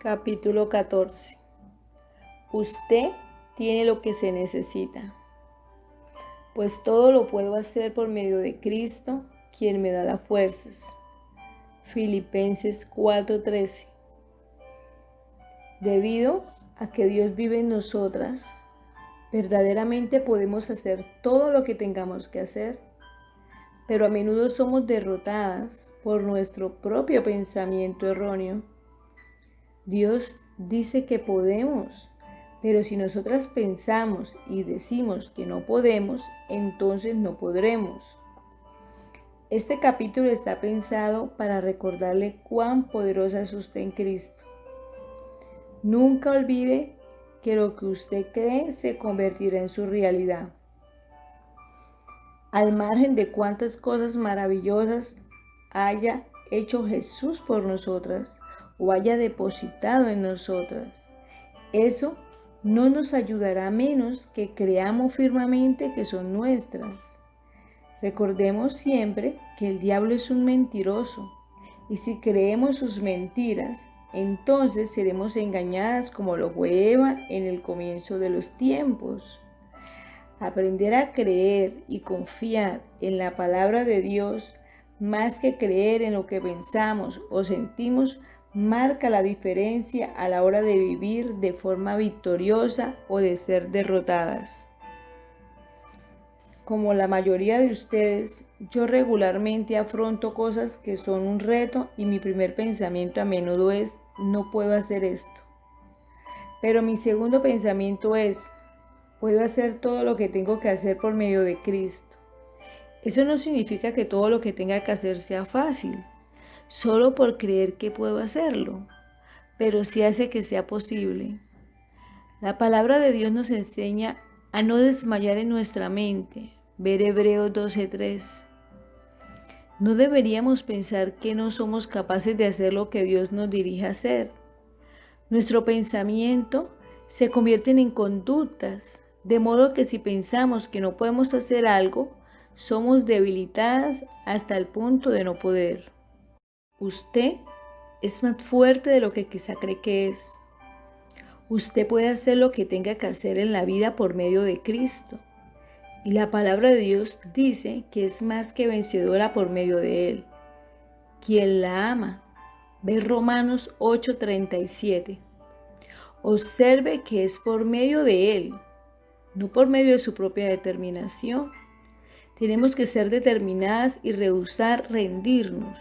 Capítulo 14. Usted tiene lo que se necesita, pues todo lo puedo hacer por medio de Cristo, quien me da las fuerzas. Filipenses 4:13. Debido a que Dios vive en nosotras, verdaderamente podemos hacer todo lo que tengamos que hacer, pero a menudo somos derrotadas por nuestro propio pensamiento erróneo. Dios dice que podemos, pero si nosotras pensamos y decimos que no podemos, entonces no podremos. Este capítulo está pensado para recordarle cuán poderosa es usted en Cristo. Nunca olvide que lo que usted cree se convertirá en su realidad. Al margen de cuántas cosas maravillosas haya hecho Jesús por nosotras o haya depositado en nosotras, eso no nos ayudará menos que creamos firmemente que son nuestras. Recordemos siempre que el diablo es un mentiroso, y si creemos sus mentiras, entonces seremos engañadas como lo fue Eva en el comienzo de los tiempos. Aprender a creer y confiar en la palabra de Dios, más que creer en lo que pensamos o sentimos, marca la diferencia a la hora de vivir de forma victoriosa o de ser derrotadas. Como la mayoría de ustedes, yo regularmente afronto cosas que son un reto y mi primer pensamiento a menudo es, no puedo hacer esto. Pero mi segundo pensamiento es, puedo hacer todo lo que tengo que hacer por medio de Cristo. Eso no significa que todo lo que tenga que hacer sea fácil, solo por creer que puedo hacerlo, pero sí hace que sea posible. La palabra de Dios nos enseña a no desmayar en nuestra mente. Ver Hebreos 12:3. No deberíamos pensar que no somos capaces de hacer lo que Dios nos dirige a hacer. Nuestro pensamiento se convierte en conductas, de modo que si pensamos que no podemos hacer algo, somos debilitadas hasta el punto de no poder. Usted es más fuerte de lo que quizá cree que es. Usted puede hacer lo que tenga que hacer en la vida por medio de Cristo. Y la palabra de Dios dice que es más que vencedora por medio de Él. Quien la ama. Ve Romanos 8:37. Observe que es por medio de Él, no por medio de su propia determinación. Tenemos que ser determinadas y rehusar rendirnos.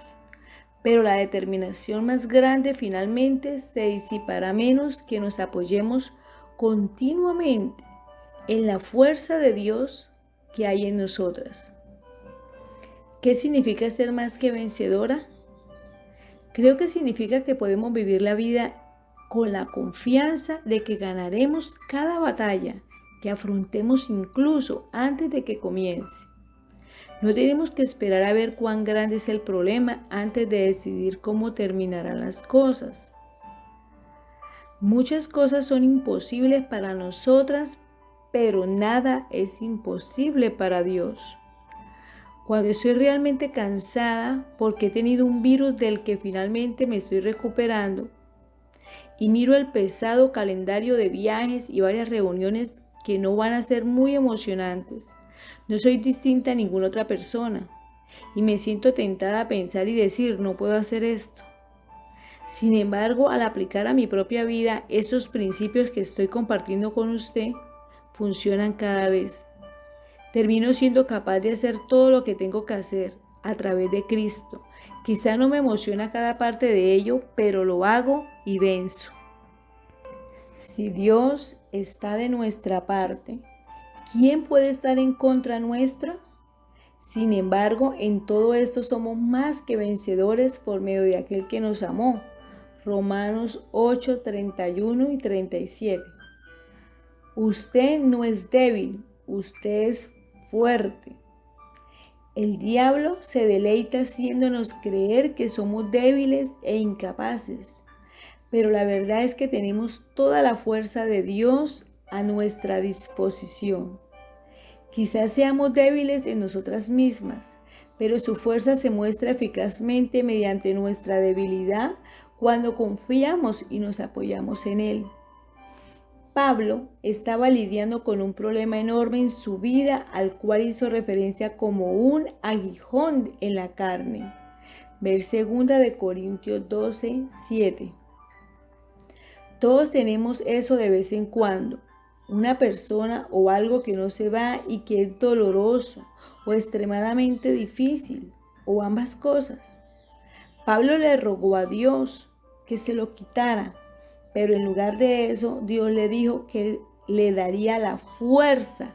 Pero la determinación más grande finalmente se disipará menos que nos apoyemos continuamente en la fuerza de Dios que hay en nosotras. ¿Qué significa ser más que vencedora? Creo que significa que podemos vivir la vida con la confianza de que ganaremos cada batalla que afrontemos incluso antes de que comience. No tenemos que esperar a ver cuán grande es el problema antes de decidir cómo terminarán las cosas. Muchas cosas son imposibles para nosotras, pero nada es imposible para Dios. Cuando estoy realmente cansada porque he tenido un virus del que finalmente me estoy recuperando y miro el pesado calendario de viajes y varias reuniones que no van a ser muy emocionantes, no soy distinta a ninguna otra persona y me siento tentada a pensar y decir, no puedo hacer esto. Sin embargo, al aplicar a mi propia vida esos principios que estoy compartiendo con usted, funcionan cada vez. Termino siendo capaz de hacer todo lo que tengo que hacer a través de Cristo. Quizá no me emociona cada parte de ello, pero lo hago y venzo. Si Dios está de nuestra parte, ¿quién puede estar en contra nuestra? Sin embargo, en todo esto somos más que vencedores por medio de aquel que nos amó. Romanos 8:31 y 37. Usted no es débil, usted es fuerte. El diablo se deleita haciéndonos creer que somos débiles e incapaces, pero la verdad es que tenemos toda la fuerza de Dios a nuestra disposición. Quizás seamos débiles en nosotras mismas, pero su fuerza se muestra eficazmente mediante nuestra debilidad cuando confiamos y nos apoyamos en Él. Pablo estaba lidiando con un problema enorme en su vida al cual hizo referencia como un aguijón en la carne. Ver 2 de Corintios 12, 7. Todos tenemos eso de vez en cuando, una persona o algo que no se va y que es doloroso o extremadamente difícil, o ambas cosas. Pablo le rogó a Dios que se lo quitara, pero en lugar de eso, Dios le dijo que le daría la fuerza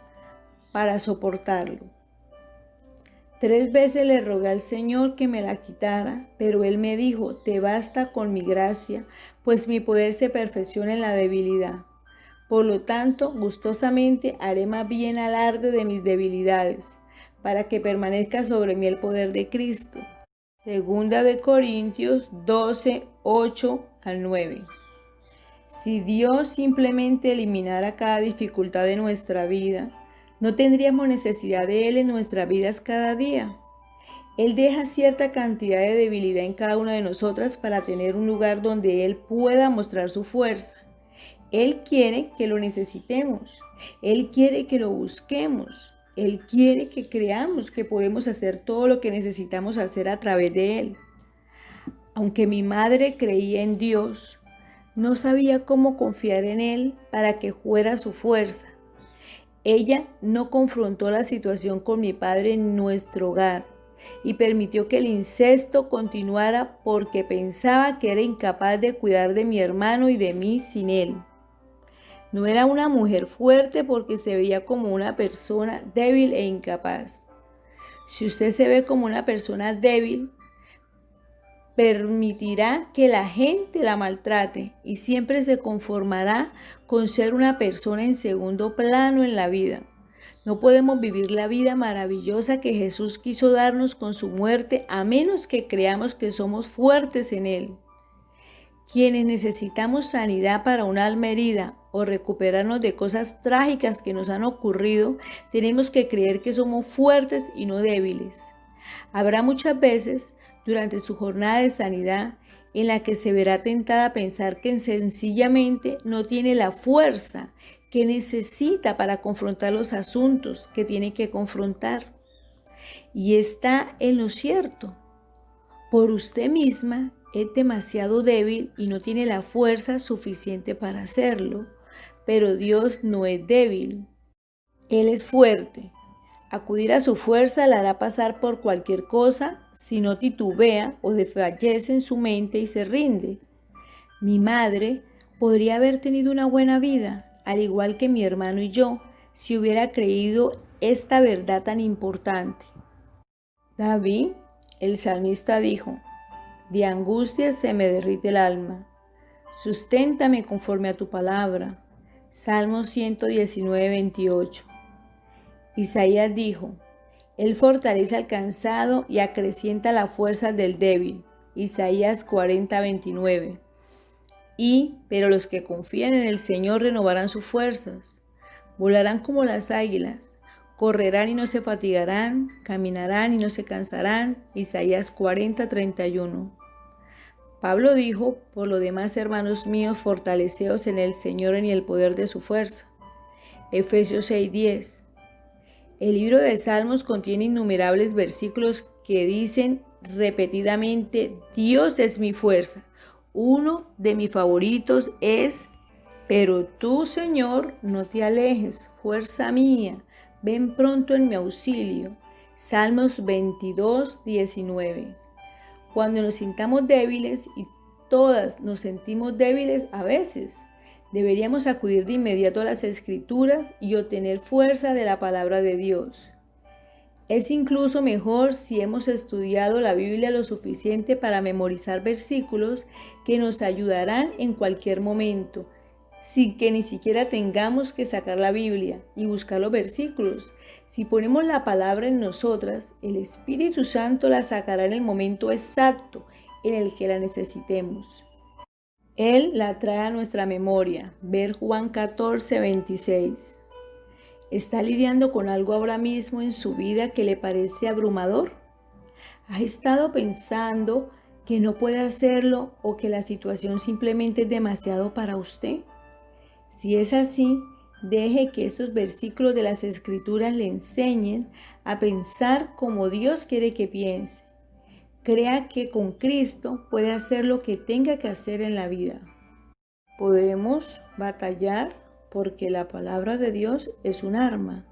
para soportarlo. 3 veces le rogué al Señor que me la quitara, pero Él me dijo: te basta con mi gracia, pues mi poder se perfecciona en la debilidad. Por lo tanto, gustosamente haré más bien alarde de mis debilidades, para que permanezca sobre mí el poder de Cristo. 2 de Corintios 12, 8 al 9. Si Dios simplemente eliminara cada dificultad de nuestra vida, no tendríamos necesidad de Él en nuestras vidas cada día. Él deja cierta cantidad de debilidad en cada una de nosotras para tener un lugar donde Él pueda mostrar su fuerza. Él quiere que lo necesitemos. Él quiere que lo busquemos. Él quiere que creamos que podemos hacer todo lo que necesitamos hacer a través de Él. Aunque mi madre creía en Dios, no sabía cómo confiar en Él para que fuera su fuerza. Ella no confrontó la situación con mi padre en nuestro hogar y permitió que el incesto continuara porque pensaba que era incapaz de cuidar de mi hermano y de mí sin él. No era una mujer fuerte porque se veía como una persona débil e incapaz. Si usted se ve como una persona débil, permitirá que la gente la maltrate y siempre se conformará con ser una persona en segundo plano en la vida. No podemos vivir la vida maravillosa que Jesús quiso darnos con su muerte a menos que creamos que somos fuertes en Él. Quienes necesitamos sanidad para una alma herida o recuperarnos de cosas trágicas que nos han ocurrido, tenemos que creer que somos fuertes y no débiles. Habrá muchas veces durante su jornada de sanidad en la que se verá tentada a pensar que sencillamente no tiene la fuerza que necesita para confrontar los asuntos que tiene que confrontar. Y está en lo cierto. Por usted misma es demasiado débil y no tiene la fuerza suficiente para hacerlo, pero Dios no es débil. Él es fuerte. Acudir a su fuerza la hará pasar por cualquier cosa si no titubea o desfallece en su mente y se rinde. Mi madre podría haber tenido una buena vida, al igual que mi hermano y yo, si hubiera creído esta verdad tan importante. David, el salmista, dijo: de angustia se me derrite el alma. Susténtame conforme a tu palabra. Salmo 119, 28. Isaías dijo: Él fortalece al cansado y acrecienta la fuerza del débil. Isaías 40, 29. Pero los que confían en el Señor renovarán sus fuerzas. Volarán como las águilas. Correrán y no se fatigarán. Caminarán y no se cansarán. Isaías 40, 31. Pablo dijo: por lo demás, hermanos míos, fortaleceos en el Señor y en el poder de su fuerza. Efesios 6, 10. El libro de Salmos contiene innumerables versículos que dicen repetidamente: Dios es mi fuerza. Uno de mis favoritos es: pero tú, Señor, no te alejes, fuerza mía, ven pronto en mi auxilio. Salmos 22, 19. Cuando nos sintamos débiles, y todas nos sentimos débiles a veces, deberíamos acudir de inmediato a las Escrituras y obtener fuerza de la palabra de Dios. Es incluso mejor si hemos estudiado la Biblia lo suficiente para memorizar versículos que nos ayudarán en cualquier momento, sin que ni siquiera tengamos que sacar la Biblia y buscar los versículos. Si ponemos la palabra en nosotras, el Espíritu Santo la sacará en el momento exacto en el que la necesitemos. Él la trae a nuestra memoria. Ver Juan 14, 26. ¿Está lidiando con algo ahora mismo en su vida que le parece abrumador? ¿Ha estado pensando que no puede hacerlo o que la situación simplemente es demasiado para usted? Si es así, deje que esos versículos de las Escrituras le enseñen a pensar como Dios quiere que piense. Crea que con Cristo puede hacer lo que tenga que hacer en la vida. Podemos batallar porque la palabra de Dios es un arma.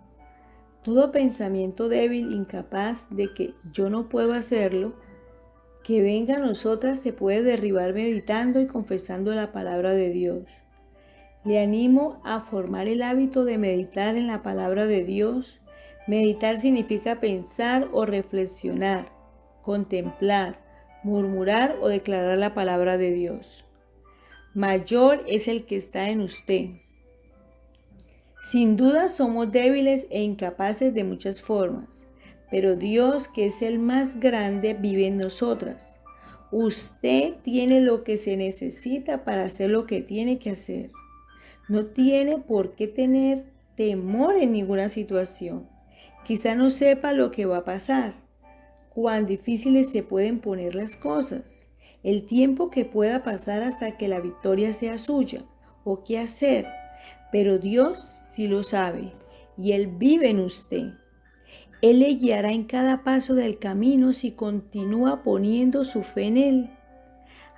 Todo pensamiento débil, incapaz de que yo no puedo hacerlo, que venga a nosotras se puede derribar meditando y confesando la palabra de Dios. Le animo a formar el hábito de meditar en la palabra de Dios. Meditar significa pensar o reflexionar, contemplar, murmurar o declarar la palabra de Dios. Mayor es el que está en usted. Sin duda somos débiles e incapaces de muchas formas, pero Dios, que es el más grande, vive en nosotras. Usted tiene lo que se necesita para hacer lo que tiene que hacer. No tiene por qué tener temor en ninguna situación. Quizá no sepa lo que va a pasar, cuán difíciles se pueden poner las cosas, el tiempo que pueda pasar hasta que la victoria sea suya, o qué hacer. Pero Dios sí lo sabe y Él vive en usted. Él le guiará en cada paso del camino si continúa poniendo su fe en Él.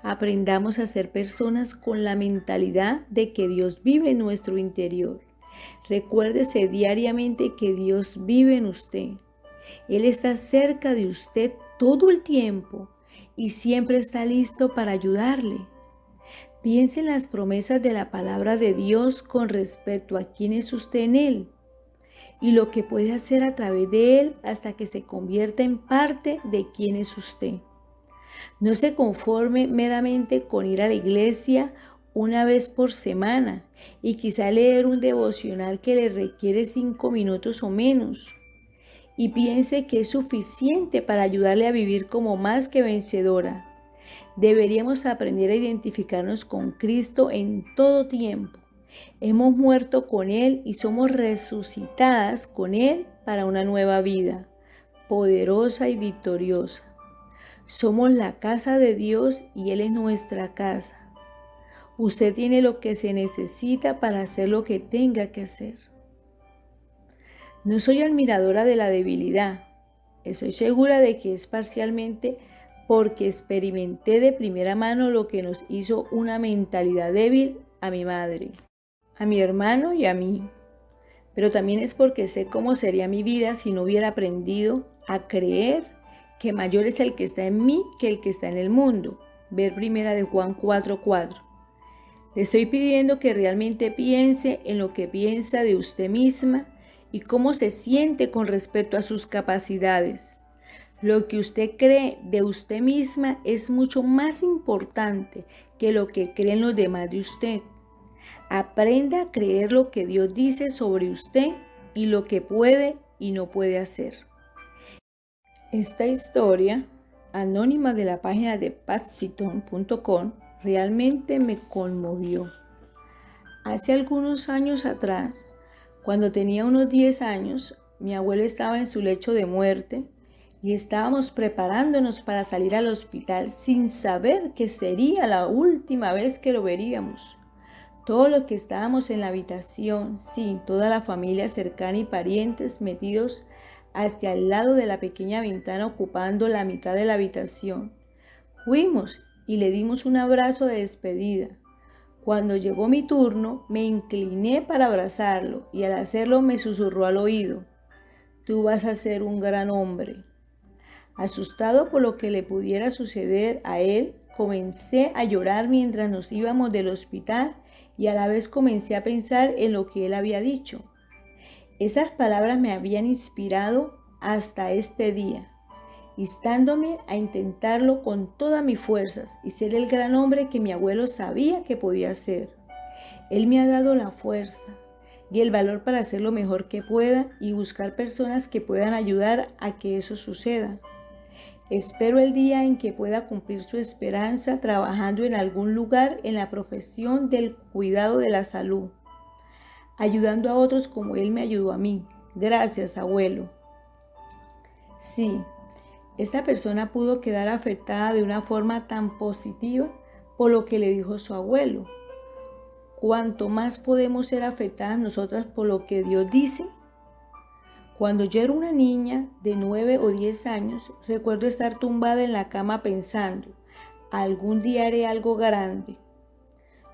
Aprendamos a ser personas con la mentalidad de que Dios vive en nuestro interior. Recuérdese diariamente que Dios vive en usted. Él está cerca de usted todo el tiempo y siempre está listo para ayudarle. Piense en las promesas de la palabra de Dios con respecto a quién es usted en Él y lo que puede hacer a través de Él hasta que se convierta en parte de quién es usted. No se conforme meramente con ir a la iglesia una vez por semana y quizá leer un devocional que le requiere 5 minutos o menos. Y piense que es suficiente para ayudarle a vivir como más que vencedora. Deberíamos aprender a identificarnos con Cristo en todo tiempo. Hemos muerto con Él y somos resucitadas con Él para una nueva vida, poderosa y victoriosa. Somos la casa de Dios y Él es nuestra casa. Usted tiene lo que se necesita para hacer lo que tenga que hacer. No soy admiradora de la debilidad. Estoy segura de que es parcialmente porque experimenté de primera mano lo que nos hizo una mentalidad débil a mi madre, a mi hermano y a mí. Pero también es porque sé cómo sería mi vida si no hubiera aprendido a creer que mayor es el que está en mí que el que está en el mundo. Ver 1 Juan 4:4. Le estoy pidiendo que realmente piense en lo que piensa de usted misma y cómo se siente con respecto a sus capacidades. Lo que usted cree de usted misma es mucho más importante que lo que creen los demás de usted. Aprenda a creer lo que Dios dice sobre usted y lo que puede y no puede hacer. Esta historia, anónima de la página de patsiton.com, realmente me conmovió. Hace algunos años atrás, cuando tenía unos 10 años, mi abuelo estaba en su lecho de muerte y estábamos preparándonos para salir al hospital sin saber que sería la última vez que lo veríamos. Todos los que estábamos en la habitación, sí, toda la familia cercana y parientes metidos hacia el lado de la pequeña ventana ocupando la mitad de la habitación. Fuimos y le dimos un abrazo de despedida. Cuando llegó mi turno, me incliné para abrazarlo y al hacerlo me susurró al oído: «Tú vas a ser un gran hombre». Asustado por lo que le pudiera suceder a él, comencé a llorar mientras nos íbamos del hospital y a la vez comencé a pensar en lo que él había dicho. Esas palabras me habían inspirado hasta este día, instándome a intentarlo con todas mis fuerzas y ser el gran hombre que mi abuelo sabía que podía ser. Él me ha dado la fuerza y el valor para hacer lo mejor que pueda y buscar personas que puedan ayudar a que eso suceda. Espero el día en que pueda cumplir su esperanza trabajando en algún lugar en la profesión del cuidado de la salud, ayudando a otros como él me ayudó a mí. Gracias, abuelo. Sí, Esta persona pudo quedar afectada de una forma tan positiva por lo que le dijo su abuelo. ¿Cuánto más podemos ser afectadas nosotras por lo que Dios dice? Cuando yo era una niña de 9 o 10 años, recuerdo estar tumbada en la cama pensando, algún día haré algo grande.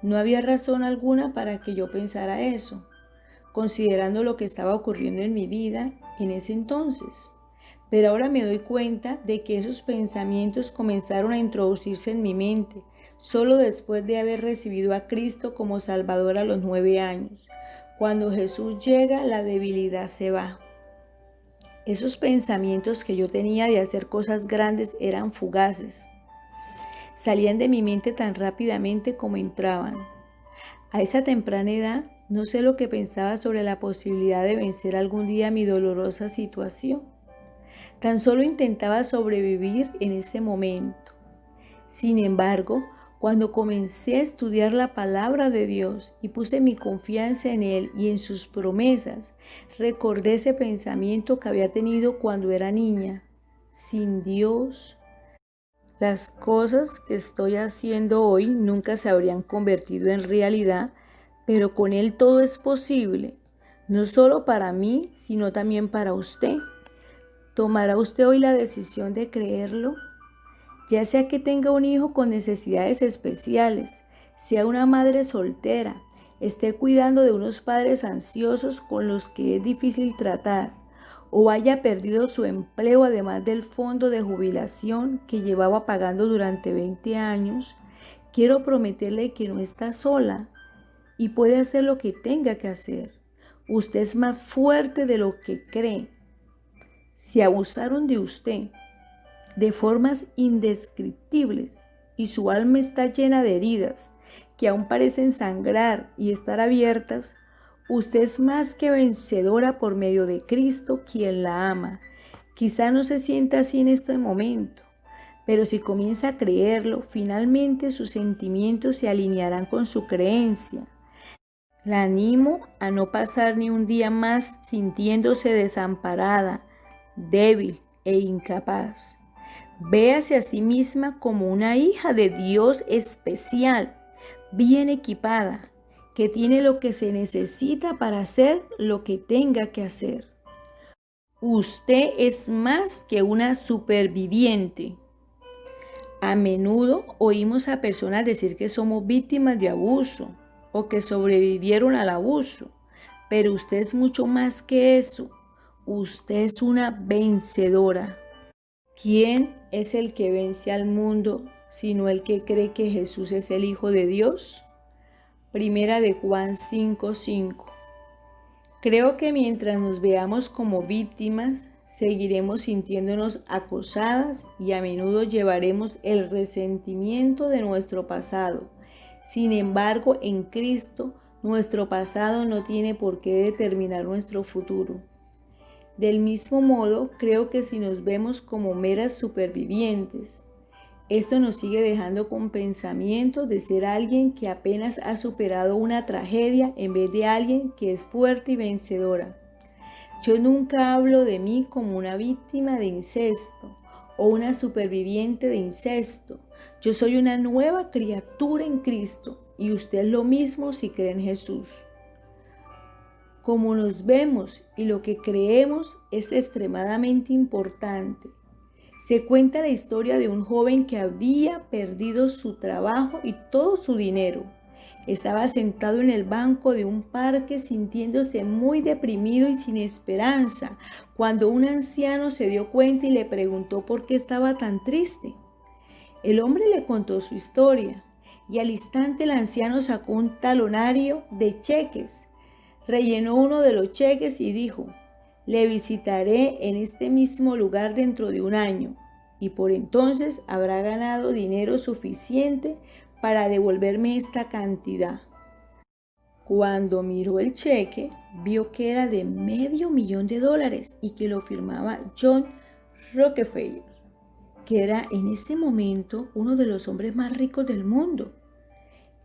No había razón alguna para que yo pensara eso, considerando lo que estaba ocurriendo en mi vida en ese entonces. Pero ahora me doy cuenta de que esos pensamientos comenzaron a introducirse en mi mente solo después de haber recibido a Cristo como Salvador a los 9 años. Cuando Jesús llega, la debilidad se va. Esos pensamientos que yo tenía de hacer cosas grandes eran fugaces. Salían de mi mente tan rápidamente como entraban. A esa temprana edad, no sé lo que pensaba sobre la posibilidad de vencer algún día mi dolorosa situación. Tan solo intentaba sobrevivir en ese momento. Sin embargo, cuando comencé a estudiar la palabra de Dios y puse mi confianza en Él y en sus promesas, recordé ese pensamiento que había tenido cuando era niña. Sin Dios, las cosas que estoy haciendo hoy nunca se habrían convertido en realidad, pero con Él todo es posible, no solo para mí, sino también para usted. ¿Tomará usted hoy la decisión de creerlo? Ya sea que tenga un hijo con necesidades especiales, sea una madre soltera, esté cuidando de unos padres ansiosos con los que es difícil tratar, o haya perdido su empleo además del fondo de jubilación que llevaba pagando durante 20 años, quiero prometerle que no está sola y puede hacer lo que tenga que hacer. Usted es más fuerte de lo que cree. Si abusaron de usted de formas indescriptibles y su alma está llena de heridas que aún parecen sangrar y estar abiertas, usted es más que vencedora por medio de Cristo, quien la ama. Quizá no se sienta así en este momento, pero si comienza a creerlo, finalmente sus sentimientos se alinearán con su creencia. La animo a no pasar ni un día más sintiéndose desamparada, débil e incapaz. Véase a sí misma como una hija de Dios especial, bien equipada, que tiene lo que se necesita para hacer lo que tenga que hacer. Usted es más que una superviviente. A menudo oímos a personas decir que somos víctimas de abuso o que sobrevivieron al abuso, pero usted es mucho más que eso. Usted es una vencedora. ¿Quién es el que vence al mundo sino el que cree que Jesús es el Hijo de Dios? Primera de Juan 5:5. Creo que mientras nos veamos como víctimas, seguiremos sintiéndonos acosadas y a menudo llevaremos el resentimiento de nuestro pasado. Sin embargo, en Cristo, nuestro pasado no tiene por qué determinar nuestro futuro. Del mismo modo, creo que si nos vemos como meras supervivientes, esto nos sigue dejando con pensamientos de ser alguien que apenas ha superado una tragedia en vez de alguien que es fuerte y vencedora. Yo nunca hablo de mí como una víctima de incesto o una superviviente de incesto. Yo soy una nueva criatura en Cristo y usted es lo mismo si cree en Jesús. Como nos vemos y lo que creemos es extremadamente importante. Se cuenta la historia de un joven que había perdido su trabajo y todo su dinero. Estaba sentado en el banco de un parque sintiéndose muy deprimido y sin esperanza, cuando un anciano se dio cuenta y le preguntó por qué estaba tan triste. El hombre le contó su historia y al instante el anciano sacó un talonario de cheques. Rellenó uno de los cheques y dijo: le visitaré en este mismo lugar dentro de un año y por entonces habrá ganado dinero suficiente para devolverme esta cantidad. Cuando miró el cheque, vio que era de $500,000 y que lo firmaba John Rockefeller, que era en ese momento uno de los hombres más ricos del mundo.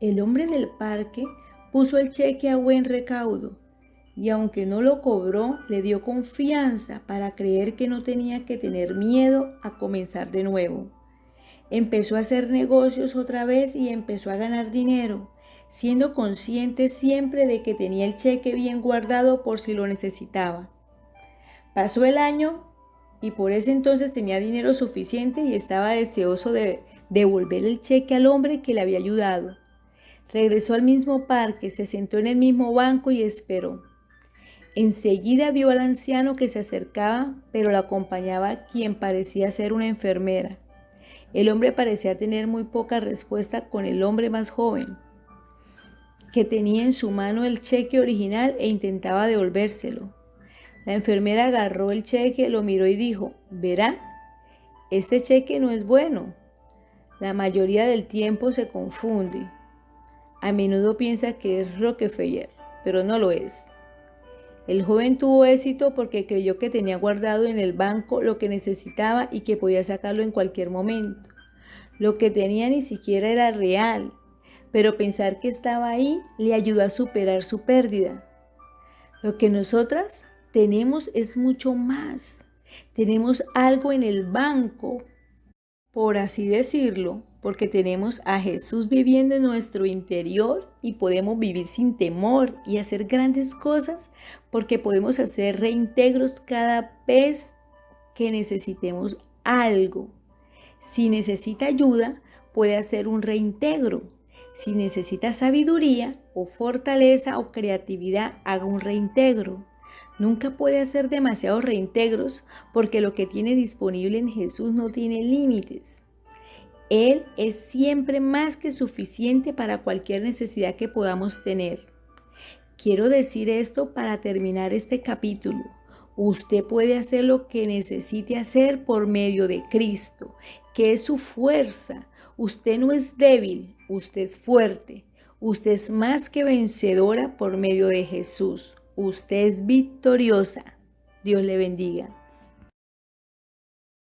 El hombre del parque puso el cheque a buen recaudo y aunque no lo cobró, le dio confianza para creer que no tenía que tener miedo a comenzar de nuevo. Empezó a hacer negocios otra vez y empezó a ganar dinero, siendo consciente siempre de que tenía el cheque bien guardado por si lo necesitaba. Pasó el año y por ese entonces tenía dinero suficiente y estaba deseoso de devolver el cheque al hombre que le había ayudado. Regresó al mismo parque, se sentó en el mismo banco y esperó. Enseguida vio al anciano que se acercaba, pero lo acompañaba quien parecía ser una enfermera. El hombre parecía tener muy poca respuesta con el hombre más joven, que tenía en su mano el cheque original e intentaba devolvérselo. La enfermera agarró el cheque, lo miró y dijo: «Verá, este cheque no es bueno». La mayoría del tiempo se confunde. A menudo piensa que es Rockefeller, pero no lo es. El joven tuvo éxito porque creyó que tenía guardado en el banco lo que necesitaba y que podía sacarlo en cualquier momento. Lo que tenía ni siquiera era real, pero pensar que estaba ahí le ayudó a superar su pérdida. Lo que nosotras tenemos es mucho más. Tenemos algo en el banco, por así decirlo, porque tenemos a Jesús viviendo en nuestro interior y podemos vivir sin temor y hacer grandes cosas porque podemos hacer reintegros cada vez que necesitemos algo. Si necesita ayuda, puede hacer un reintegro. Si necesita sabiduría o fortaleza o creatividad, haga un reintegro. Nunca puede hacer demasiados reintegros porque lo que tiene disponible en Jesús no tiene límites. Él es siempre más que suficiente para cualquier necesidad que podamos tener. Quiero decir esto para terminar este capítulo. Usted puede hacer lo que necesite hacer por medio de Cristo, que es su fuerza. Usted no es débil, usted es fuerte. Usted es más que vencedora por medio de Jesús. Usted es victoriosa. Dios le bendiga.